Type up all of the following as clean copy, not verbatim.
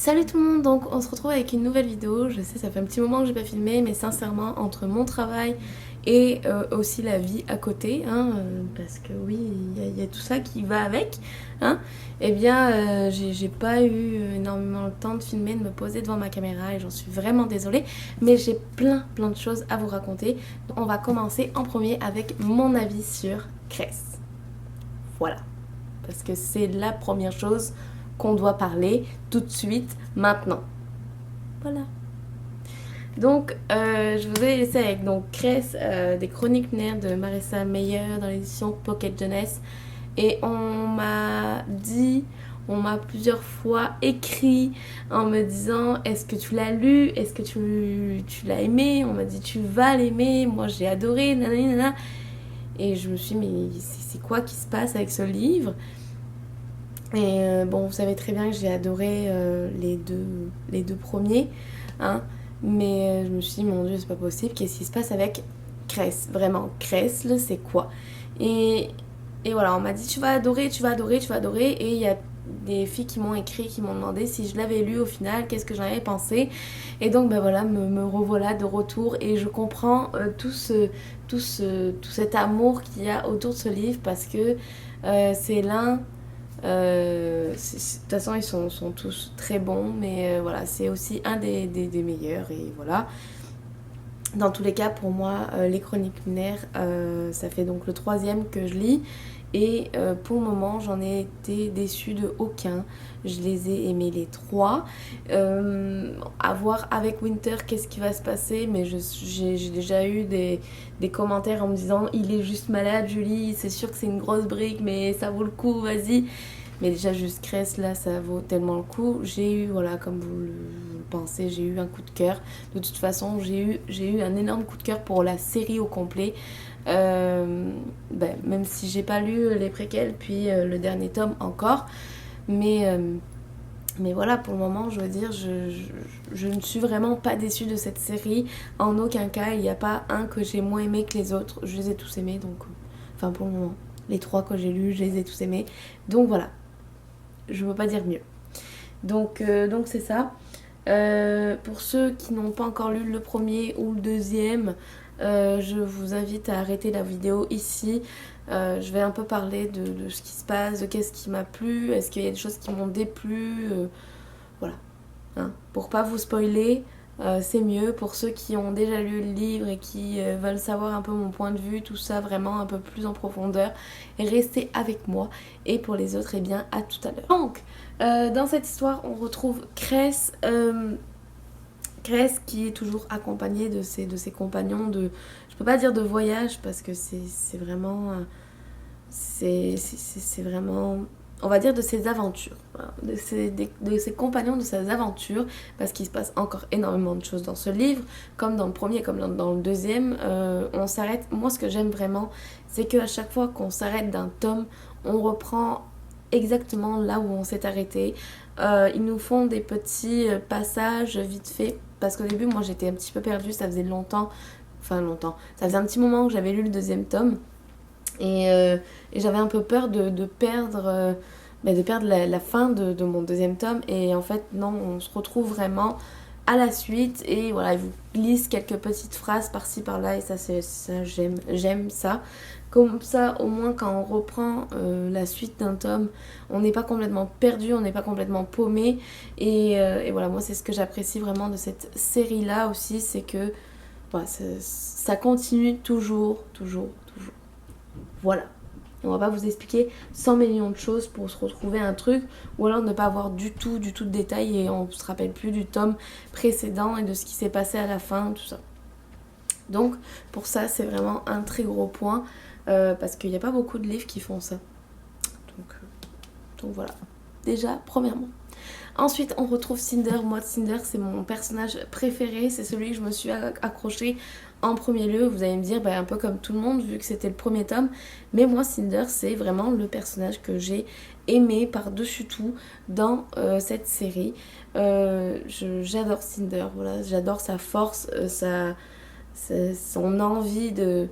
Salut tout le monde, donc on se retrouve avec une nouvelle vidéo. Je sais, ça fait un petit moment que j'ai pas filmé, mais sincèrement, entre mon travail et aussi la vie à côté, parce que oui, il y a tout ça qui va avec, hein, eh bien, j'ai pas eu énormément le temps de filmer, de me poser devant ma caméra et j'en suis vraiment désolée, mais j'ai plein de choses à vous raconter. On va commencer en premier avec mon avis sur Cress. Voilà, parce que c'est la première chose qu'on doit parler tout de suite, maintenant. Voilà. Donc, je vous ai laissé avec donc Cress, des chroniques lunaires de Marissa Meyer dans l'édition Pocket Jeunesse. Et on m'a plusieurs fois écrit en me disant est-ce que tu l'as lu, est-ce que tu l'as aimé. On m'a dit tu vas l'aimer, moi j'ai adoré, nanana. Et je me suis dit mais c'est quoi qui se passe avec ce livre? Et bon, vous savez très bien que j'ai adoré les deux premiers, hein, mais je me suis dit, mon Dieu, c'est pas possible, qu'est-ce qui se passe avec Cress? Vraiment, Cress, là, c'est quoi? et, et voilà, on m'a dit, tu vas adorer, tu vas adorer, tu vas adorer, et il y a des filles qui m'ont écrit, qui m'ont demandé si je l'avais lu au final, qu'est-ce que j'en avais pensé. Et donc, ben voilà, me revoilà de retour, et je comprends tout cet amour qu'il y a autour de ce livre, parce que c'est l'un de toute façon, ils sont tous très bons, mais voilà, c'est aussi un des meilleurs. Et voilà. Dans tous les cas, pour moi, les chroniques lunaires, ça fait donc le troisième que je lis. Et pour le moment, j'en ai été déçue de aucun. Je les ai aimés les trois. À voir avec Winter qu'est-ce qui va se passer. Mais j'ai déjà eu des commentaires en me disant il est juste malade, Julie. C'est sûr que c'est une grosse brique, mais ça vaut le coup, vas-y. Mais déjà, juste Cress, là, ça vaut tellement le coup. J'ai eu, voilà, comme vous le pensez, j'ai eu un coup de cœur. De toute façon, j'ai eu un énorme coup de cœur pour la série au complet. Même si j'ai pas lu les préquels, puis le dernier tome encore. Mais voilà, pour le moment, je veux dire, je ne suis vraiment pas déçue de cette série. En aucun cas, il n'y a pas un que j'ai moins aimé que les autres. Je les ai tous aimés, donc... Enfin, pour le moment. Les trois que j'ai lus, je les ai tous aimés. Donc voilà, je ne veux pas dire mieux. Donc c'est ça. Pour ceux qui n'ont pas encore lu le premier ou le deuxième, je vous invite à arrêter la vidéo ici. Je vais un peu parler de ce qui se passe, de qu'est-ce qui m'a plu, est-ce qu'il y a des choses qui m'ont déplu, voilà. Hein. Pour pas vous spoiler, c'est mieux. Pour ceux qui ont déjà lu le livre et qui veulent savoir un peu mon point de vue, tout ça vraiment un peu plus en profondeur, restez avec moi. Et pour les autres, eh bien, à tout à l'heure. Donc, dans cette histoire, on retrouve Cress. Cress qui est toujours accompagnée de ses compagnons de... Je peux pas dire de voyage parce que c'est vraiment... c'est vraiment... On va dire de ses aventures, voilà, de ses compagnons de ses aventures, parce qu'il se passe encore énormément de choses dans ce livre, comme dans le premier, comme dans le deuxième. On s'arrête, moi ce que j'aime vraiment, c'est qu'à chaque fois qu'on s'arrête d'un tome, on reprend exactement là où on s'est arrêté. Ils nous font des petits passages vite fait, parce qu'au début moi j'étais un petit peu perdue, ça faisait longtemps, ça faisait un petit moment que j'avais lu le deuxième tome. Et j'avais un peu peur de perdre, la fin de mon deuxième tome. Et en fait, non, on se retrouve vraiment à la suite. Et voilà, ils vous glissent quelques petites phrases par-ci par-là. Et ça, j'aime ça. Comme ça, au moins, quand on reprend la suite d'un tome, on n'est pas complètement perdu, on n'est pas complètement paumé. Et voilà, moi, c'est ce que j'apprécie vraiment de cette série-là aussi. C'est que voilà, ça continue toujours. Voilà. On va pas vous expliquer 100 millions de choses pour se retrouver un truc, ou alors ne pas avoir du tout de détails et on se rappelle plus du tome précédent et de ce qui s'est passé à la fin, tout ça. Donc pour ça c'est vraiment un très gros point, parce qu'il n'y a pas beaucoup de livres qui font ça. Donc voilà. Déjà, premièrement. Ensuite, on retrouve Cinder. Moi, Cinder, c'est mon personnage préféré. C'est celui que je me suis accrochée en premier lieu. Vous allez me dire, un peu comme tout le monde, vu que c'était le premier tome. Mais moi, Cinder, c'est vraiment le personnage que j'ai aimé par-dessus tout dans cette série. J'adore Cinder. Voilà, j'adore sa force, son envie de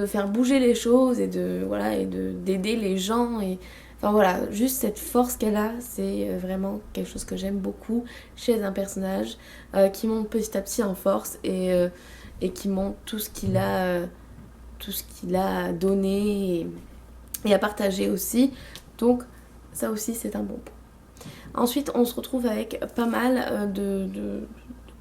faire bouger les choses et d'aider les gens. Et Enfin voilà, juste cette force qu'elle a, c'est vraiment quelque chose que j'aime beaucoup chez un personnage qui monte petit à petit en force et qui montre tout ce qu'il a donné et à partager aussi. Donc ça aussi c'est un bon point. Ensuite on se retrouve avec pas mal de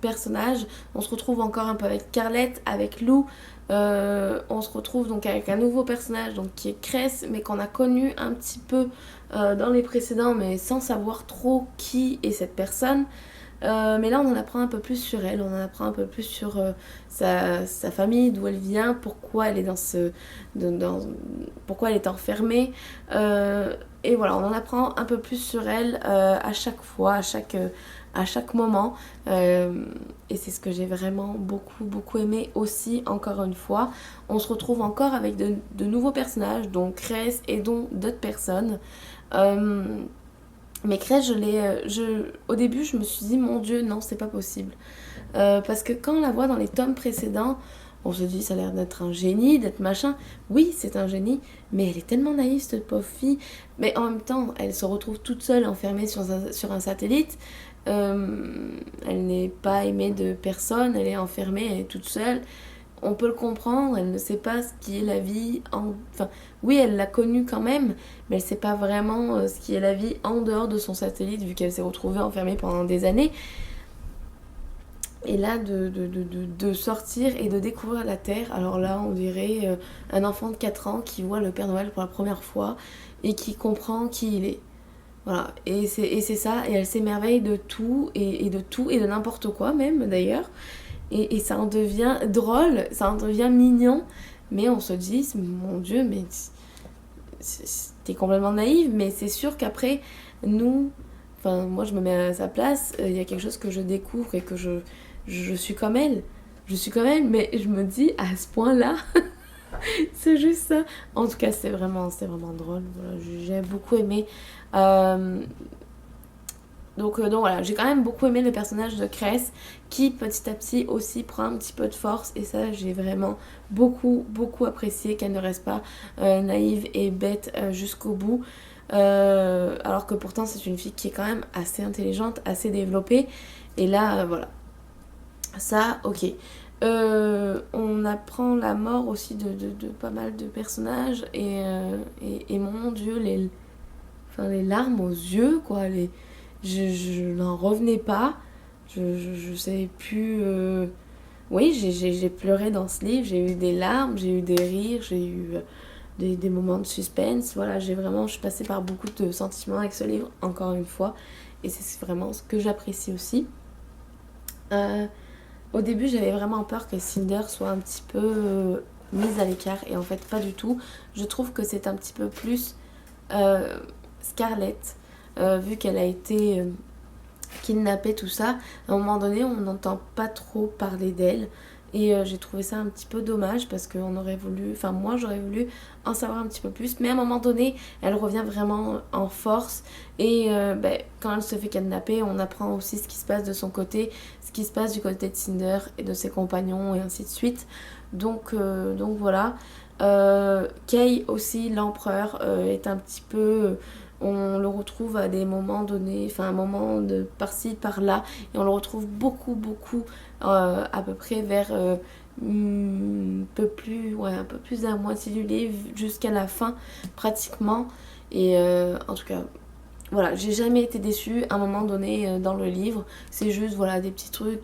personnages. On se retrouve encore un peu avec Carlette, avec Lou. On se retrouve donc avec un nouveau personnage donc, qui est Cress, mais qu'on a connu un petit peu dans les précédents, mais sans savoir trop qui est cette personne. Mais là, on en apprend un peu plus sur elle, on en apprend un peu plus sur sa famille, d'où elle vient, pourquoi elle est pourquoi elle est enfermée. Et voilà, on en apprend un peu plus sur elle à chaque fois, à chaque moment. Et c'est ce que j'ai vraiment beaucoup aimé aussi, encore une fois. On se retrouve encore avec de nouveaux personnages, dont Cress et dont d'autres personnes. Mais Cress, au début, je me suis dit, mon Dieu, non, c'est pas possible. Parce que quand on la voit dans les tomes précédents, on se dit, ça a l'air d'être un génie, d'être machin. Oui, c'est un génie, mais elle est tellement naïve, cette pauvre fille. Mais en même temps, elle se retrouve toute seule, enfermée sur un satellite. Elle n'est pas aimée de personne, elle est enfermée, elle est toute seule. On peut le comprendre, elle ne sait pas ce qui est la vie Enfin, oui, elle l'a connue quand même, mais elle ne sait pas vraiment ce qui est la vie en dehors de son satellite, vu qu'elle s'est retrouvée enfermée pendant des années. Et là, de sortir et de découvrir la Terre, alors là, on dirait un enfant de 4 ans qui voit le Père Noël pour la première fois et qui comprend qui il est. Voilà, et c'est ça, et elle s'émerveille de tout, et de tout, et de n'importe quoi même d'ailleurs. Et ça en devient drôle, ça en devient mignon, mais on se dit, mon Dieu, mais t'es complètement naïve, mais c'est sûr qu'après, nous, enfin moi je me mets à sa place, il y a quelque chose que je découvre et que je suis comme elle. Je suis comme elle, mais je me dis, à ce point-là, c'est juste ça. En tout cas, c'est vraiment drôle, voilà, j'ai beaucoup aimé. Donc voilà, j'ai quand même beaucoup aimé le personnage de Cress qui petit à petit aussi prend un petit peu de force et ça j'ai vraiment beaucoup apprécié qu'elle ne reste pas naïve et bête jusqu'au bout. Alors que pourtant c'est une fille qui est quand même assez intelligente, assez développée et là voilà, ça ok. On apprend la mort aussi de pas mal de personnages et mon Dieu, les larmes aux yeux quoi, je n'en revenais pas, je savais plus. Oui, j'ai pleuré dans ce livre, j'ai eu des larmes, j'ai eu des rires, j'ai eu des moments de suspense. Voilà, je suis passée par beaucoup de sentiments avec ce livre, encore une fois, et c'est vraiment ce que j'apprécie aussi. Au début, j'avais vraiment peur que Cinder soit un petit peu mise à l'écart, et en fait, pas du tout. Je trouve que c'est un petit peu plus Scarlett. Vu qu'elle a été kidnappée, tout ça, à un moment donné, on n'entend pas trop parler d'elle. Et j'ai trouvé ça un petit peu dommage parce qu'on aurait voulu, enfin moi j'aurais voulu en savoir un petit peu plus. Mais à un moment donné, elle revient vraiment en force. Et quand elle se fait kidnapper, on apprend aussi ce qui se passe de son côté, ce qui se passe du côté de Cinder et de ses compagnons et ainsi de suite. Donc voilà. Kay aussi, l'empereur, est un petit peu... on le retrouve à des moments donnés, enfin un moment de par-ci, par-là, et on le retrouve beaucoup, à peu près vers un peu plus de la moitié du livre, jusqu'à la fin, pratiquement. Et en tout cas, voilà, j'ai jamais été déçue à un moment donné dans le livre. C'est juste, voilà, des petits trucs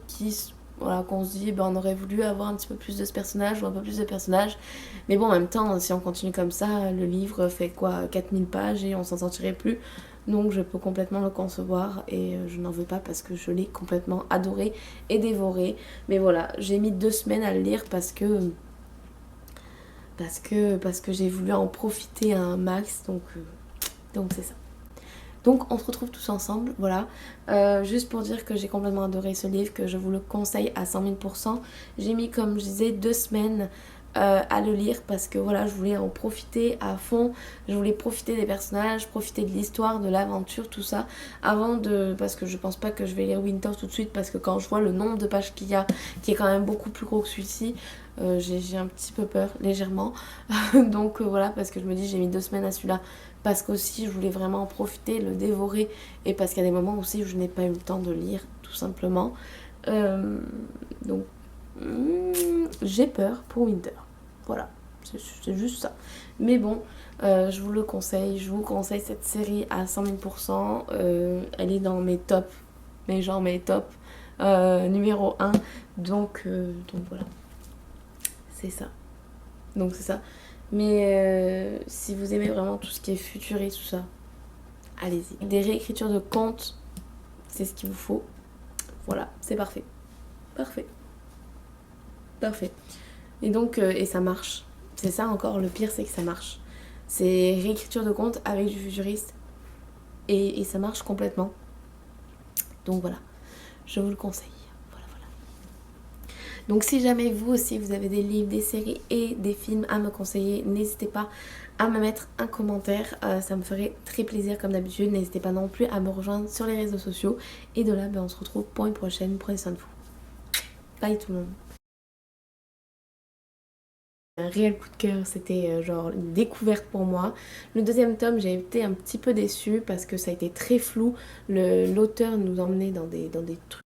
voilà, qu'on se dit, on aurait voulu avoir un petit peu plus de ce personnage ou un peu plus de personnages. Mais bon, en même temps, si on continue comme ça, le livre fait quoi, 4000 pages et on s'en sortirait plus. Donc je peux complètement le concevoir et je n'en veux pas parce que je l'ai complètement adoré et dévoré. Mais voilà, j'ai mis 2 semaines à le lire parce que j'ai voulu en profiter un max. Donc c'est ça. Donc on se retrouve tous ensemble, voilà. Juste pour dire que j'ai complètement adoré ce livre, que je vous le conseille à 100 000%. J'ai mis, comme je disais, 2 semaines à le lire parce que voilà, je voulais en profiter à fond. Je voulais profiter des personnages, profiter de l'histoire, de l'aventure, tout ça. Parce que je pense pas que je vais lire Winter tout de suite parce que quand je vois le nombre de pages qu'il y a, qui est quand même beaucoup plus gros que celui-ci, j'ai un petit peu peur, légèrement. Donc voilà, parce que je me dis j'ai mis 2 semaines à celui-là, parce qu'aussi je voulais vraiment en profiter, le dévorer, et parce qu'il y a des moments aussi où je n'ai pas eu le temps de lire, tout simplement. Donc j'ai peur pour Winter. Voilà, c'est juste ça. Mais bon, je vous le conseille, je vous conseille cette série à 100 000%. Elle est dans mes tops, mais genre mes tops numéro 1. Donc voilà, c'est ça. Donc c'est ça. Mais si vous aimez vraiment tout ce qui est futuriste, tout ça, allez-y. Des réécritures de contes, c'est ce qu'il vous faut. Voilà, c'est parfait. Parfait. Parfait. Et donc, et ça marche. C'est ça encore, le pire, c'est que ça marche. C'est réécriture de contes avec du futuriste. Et ça marche complètement. Donc voilà, je vous le conseille. Voilà, voilà. Donc si jamais vous aussi, vous avez des livres, des séries et des films à me conseiller, n'hésitez pas à me mettre un commentaire. Ça me ferait très plaisir comme d'habitude. N'hésitez pas non plus à me rejoindre sur les réseaux sociaux. Et de là, on se retrouve pour une prochaine. Prenez soin de vous. Bye tout le monde. Un réel coup de cœur, c'était genre une découverte pour moi. Le deuxième tome, j'ai été un petit peu déçue parce que ça a été très flou. L'auteur nous emmenait dans des trucs